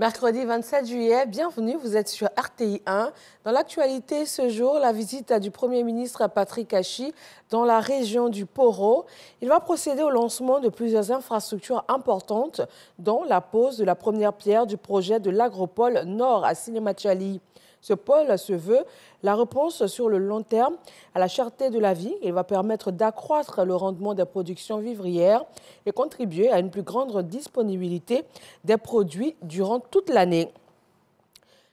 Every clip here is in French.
Mercredi 27 juillet, bienvenue, vous êtes sur RTI 1. Dans l'actualité ce jour, la visite du Premier ministre Patrick Achi dans la région du Poro. Il va procéder au lancement de plusieurs infrastructures importantes, dont la pose de la première pierre du projet de l'agropole Nord à Sinématiali. Ce pôle se veut la réponse sur le long terme à la cherté de la vie. Il va permettre d'accroître le rendement des productions vivrières et contribuer à une plus grande disponibilité des produits durant toute l'année.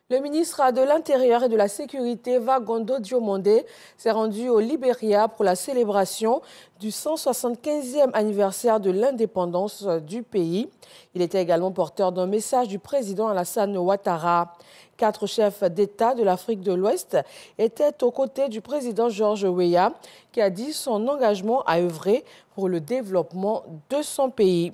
Le ministre de l'Intérieur et de la Sécurité, Vagondo Diomondé, s'est rendu au Libéria pour la célébration du 175e anniversaire de l'indépendance du pays. Il était également porteur d'un message du président Alassane Ouattara. 4 chefs d'État de l'Afrique de l'Ouest étaient aux côtés du président George Weah, qui a dit son engagement à œuvrer pour le développement de son pays.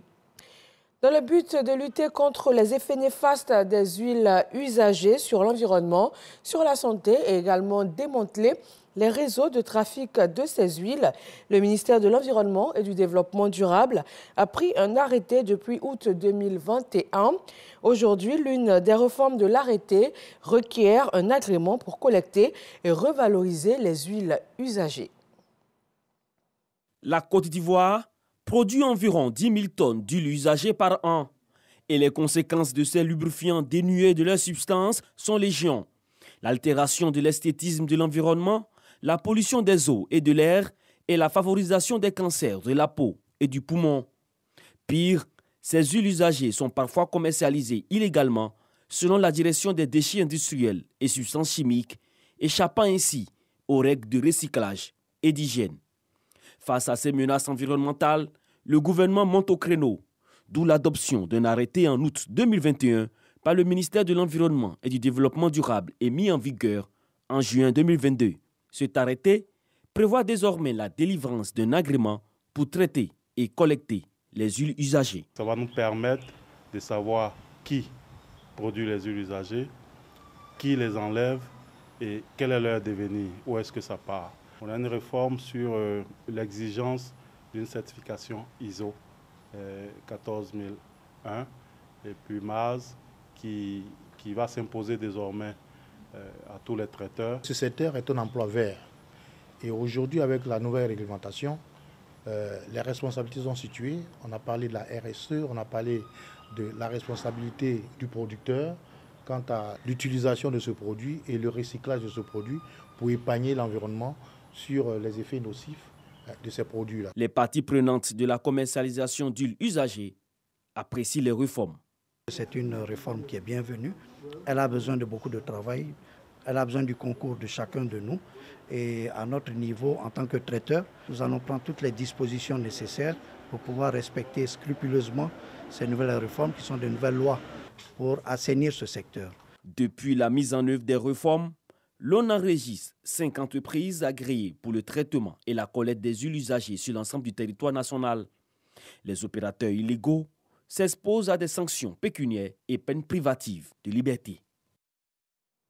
Dans le but de lutter contre les effets néfastes des huiles usagées sur l'environnement, sur la santé et également démanteler les réseaux de trafic de ces huiles, le ministère de l'Environnement et du Développement durable a pris un arrêté depuis août 2021. Aujourd'hui, l'une des réformes de l'arrêté requiert un agrément pour collecter et revaloriser les huiles usagées. La Côte d'Ivoire produit environ 10 000 tonnes d'huile usagée par an. Et les conséquences de ces lubrifiants dénués de leurs substances sont légion. L'altération de l'esthétisme de l'environnement, la pollution des eaux et de l'air et la favorisation des cancers de la peau et du poumon. Pire, ces huiles usagées sont parfois commercialisées illégalement selon la direction des déchets industriels et substances chimiques, échappant ainsi aux règles de recyclage et d'hygiène. Face à ces menaces environnementales, le gouvernement monte au créneau, d'où l'adoption d'un arrêté en août 2021 par le ministère de l'Environnement et du Développement durable et mis en vigueur en juin 2022. Cet arrêté prévoit désormais la délivrance d'un agrément pour traiter et collecter les huiles usagées. Ça va nous permettre de savoir qui produit les huiles usagées, qui les enlève et quel est leur devenir, où est-ce que ça part. On a une réforme sur l'exigence d'une certification ISO 14001 et puis MAS qui va s'imposer désormais à tous les traiteurs. Ce secteur est un emploi vert et aujourd'hui avec la nouvelle réglementation, les responsabilités sont situées. On a parlé de la RSE, on a parlé de la responsabilité du producteur quant à l'utilisation de ce produit et le recyclage de ce produit pour épargner l'environnement sur les effets nocifs de ces produits-là. Les parties prenantes de la commercialisation d'huile usagée apprécient les réformes. C'est une réforme qui est bienvenue. Elle a besoin de beaucoup de travail. Elle a besoin du concours de chacun de nous. Et à notre niveau, en tant que traiteur, nous allons prendre toutes les dispositions nécessaires pour pouvoir respecter scrupuleusement ces nouvelles réformes qui sont de nouvelles lois pour assainir ce secteur. Depuis la mise en œuvre des réformes, l'on enregistre 5 entreprises agréées pour le traitement et la collecte des huiles usagées sur l'ensemble du territoire national. Les opérateurs illégaux s'exposent à des sanctions pécuniaires et peines privatives de liberté.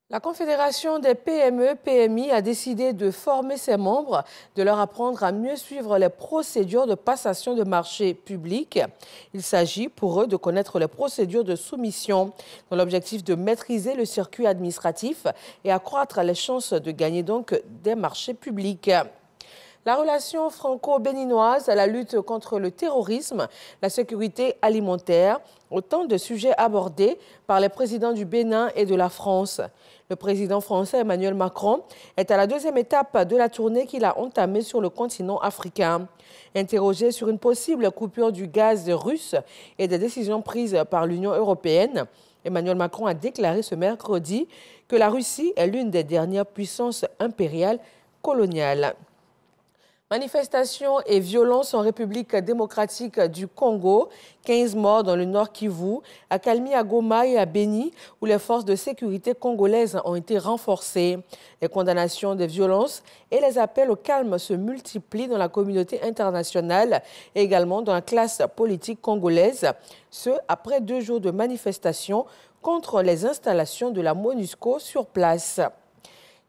La Confédération des PME-PMI a décidé de former ses membres, de leur apprendre à mieux suivre les procédures de passation de marchés publics. Il s'agit pour eux de connaître les procédures de soumission, dans l'objectif de maîtriser le circuit administratif et accroître les chances de gagner donc des marchés publics. La relation franco-béninoise, la lutte contre le terrorisme, la sécurité alimentaire, autant de sujets abordés par les présidents du Bénin et de la France. Le président français Emmanuel Macron est à la 2e étape de la tournée qu'il a entamée sur le continent africain. Interrogé sur une possible coupure du gaz russe et des décisions prises par l'Union européenne, Emmanuel Macron a déclaré ce mercredi que la Russie est l'une des dernières puissances impériales coloniales. Manifestations et violences en République démocratique du Congo, 15 morts dans le Nord Kivu, à Kalmi, à Goma et à Beni, où les forces de sécurité congolaises ont été renforcées. Les condamnations des violences et les appels au calme se multiplient dans la communauté internationale et également dans la classe politique congolaise, ce après 2 jours de manifestations contre les installations de la MONUSCO sur place.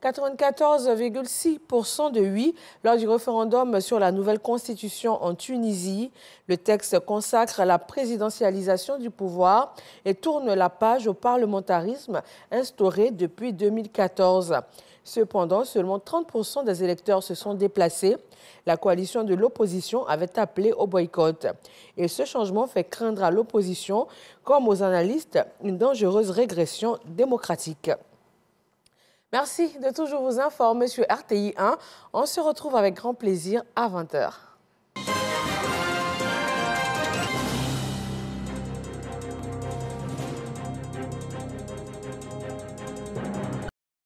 94,6% de oui lors du référendum sur la nouvelle constitution en Tunisie. Le texte consacre la présidentialisation du pouvoir et tourne la page au parlementarisme instauré depuis 2014. Cependant, seulement 30% des électeurs se sont déplacés. La coalition de l'opposition avait appelé au boycott. Et ce changement fait craindre à l'opposition, comme aux analystes, une dangereuse régression démocratique. Merci de toujours vous informer sur RTI 1. On se retrouve avec grand plaisir à 20h.